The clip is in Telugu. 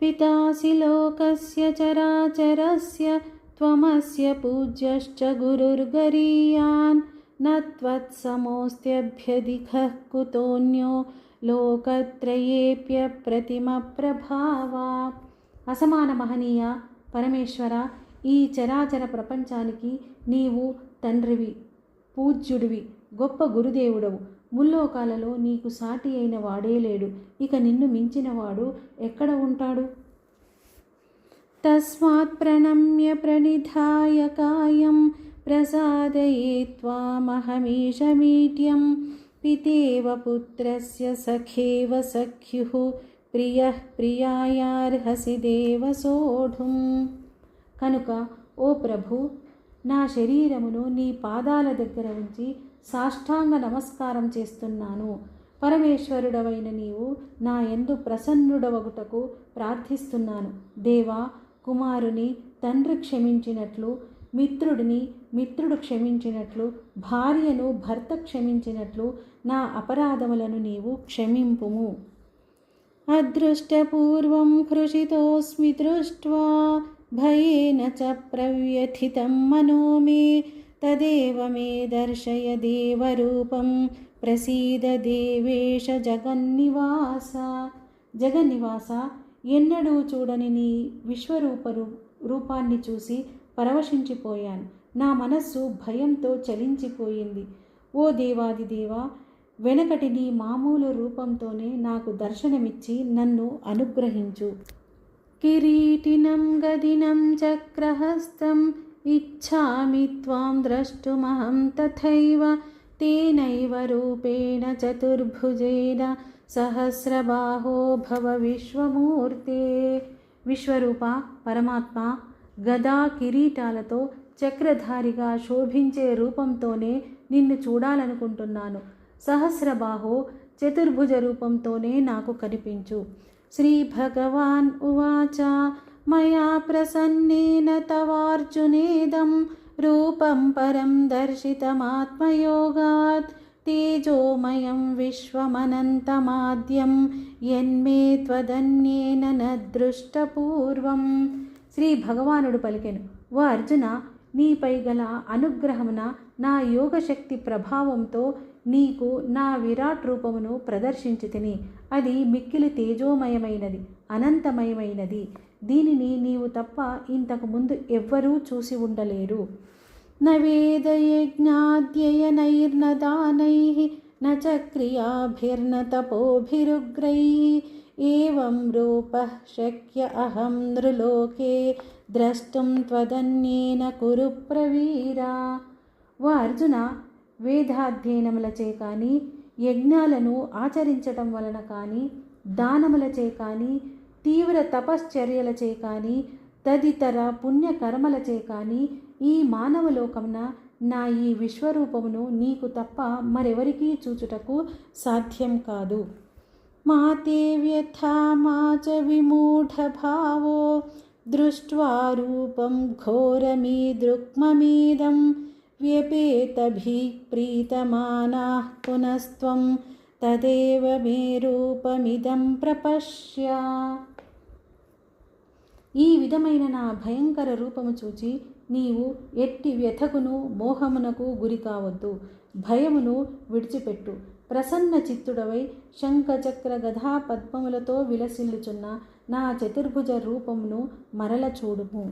పితాసి లోకస్య చరాచరస్య త్వమస్య పూజ్యశ్చ గురుర్గరీయాన్ న త్వత్సమోస్త్యభ్యధికః కుతోన్యో లోకత్రయేప్య ప్రతిమ ప్రభావా. అసమాన మహనీయ పరమేశ్వర, ఈ చరాచర ప్రపంచానికి నీవు తండ్రివి, పూజ్యుడివి, గొప్ప గురుదేవుడవు. ముల్లోకాలలో నీకు సాటి అయిన వాడే లేడు. ఇక నిన్ను మించినవాడు ఎక్కడ ఉంటాడు? తస్మాత్ ప్రణమ్య ప్రణిధాయ కాయం ప్రసాదయే త్వామహమీశమీడ్యం పితేవ పుత్రస్య సఖేవ సఖ్యుః ప్రియః ప్రియాయార్హసి దేవ సోఢుం. కనుక ఓ ప్రభు, నా శరీరమును నీ పాదాల దగ్గర ఉంచి సాష్టాంగ నమస్కారం చేస్తున్నాను. పరమేశ్వరుడవైన నీవు నా యందు ప్రసన్నుడవగుటకు ప్రార్థిస్తున్నాను. దేవా, కుమారుని తండ్రి క్షమించినట్లు, మిత్రుడిని మిత్రుడు క్షమించినట్లు, భార్యను భర్త క్షమించినట్లు నా అపరాధములను నీవు క్షమింపుము. అదృష్టపూర్వం హృషితోస్మి దృష్ట్వా భయేన చ ప్రవ్యథితం మనో మే తదేవ మే దర్శయ దేవరూపం ప్రసీద దేవేశ జగన్నివాస. జగన్నివాస, ఎన్నడూ చూడని నీ రూపాన్ని చూసి పరవశించిపోయాను. నా మనస్సు భయంతో చలించిపోయింది. ఓ దేవాదిదేవా, వెనకటి నీ మామూలు రూపంతోనే నాకు దర్శనమిచ్చి నన్ను అనుగ్రహించు. కిరీటినం గదినం చక్రహస్తం ఇచ్ఛామి త్వాం ద్రష్టుమహం తథైవ తేనైవ రూపేణ చతుర్భుజేన సహస్రబాహో భవ విశ్వమూర్తే. విశ్వరూప పరమాత్మ, గదా కిరీటాలతో చక్రధారిగా శోభించే రూపంతోనే నిన్ను చూడాలనుకుంటున్నాను. సహస్రబాహో చతుర్భుజ రూపంతోనే నాకు కనిపించు. శ్రీ భగవాన్ ఉవాచ మయా ప్రసన్నేన తవార్జునేదం రూపం పరం దర్శితమాత్మయోగాత్ తేజోమయం విశ్వమనంతమాద్యం యన్మే త్వదన్యేన న దృష్టపూర్వం. శ్రీ భగవానుడు పలికెను, ఓ అర్జున, నీపై గల అనుగ్రహమున నా యోగశక్తి ప్రభావంతో నీకు నా విరాట్ రూపమును ప్రదర్శించితిని. అది మిక్కిలి తేజోమయమైనది, అనంతమయమైనది. దీనిని నీవు తప్ప ఇంతకు ముందు ఎవ్వరూ చూసి ఉండలేరు. న వేదయజ్ఞాద్యయనైర్న దానైః న చ క్రియాభిర్న తపోభిరుగ్రైః ఏవం రూపః శక్య అహం నృలోకే ద్రష్టుం త్వదన్యేన కురు ప్రవీరా. ఓ అర్జున, వేదాధ్యయనములచే కానీ, యజ్ఞాలను ఆచరించటం వలన కానీ, దానములచే కానీ, తీవ్ర తపశ్చర్యలచే కానీ, తదితర పుణ్యకర్మలచే కానీ ఈ మానవలోకమున నా ఈ విశ్వరూపమును నీకు తప్ప మరెవరికీ చూచుటకు సాధ్యం కాదు. మాతే వ్యథా మా చ విమూఢభావో దృష్ట్వా రూపం ఘోరమీదృక్మమీదం వ్యపేతభిః ప్రీతమానాః పునస్త్వం తదేవ మే రూపమిదం ప్రపశ్య. ఈ విధమైన నా భయంకర రూపము చూచి నీవు ఎట్టి వ్యథకును మోహమునకు గురి కావద్దు. భయమును విడిచిపెట్టు. ప్రసన్న చిత్తుడవై శంఖచక్ర గదా పద్మములతో విలసిల్లుచున్న నా చతుర్భుజ రూపమును మరల చూడుము.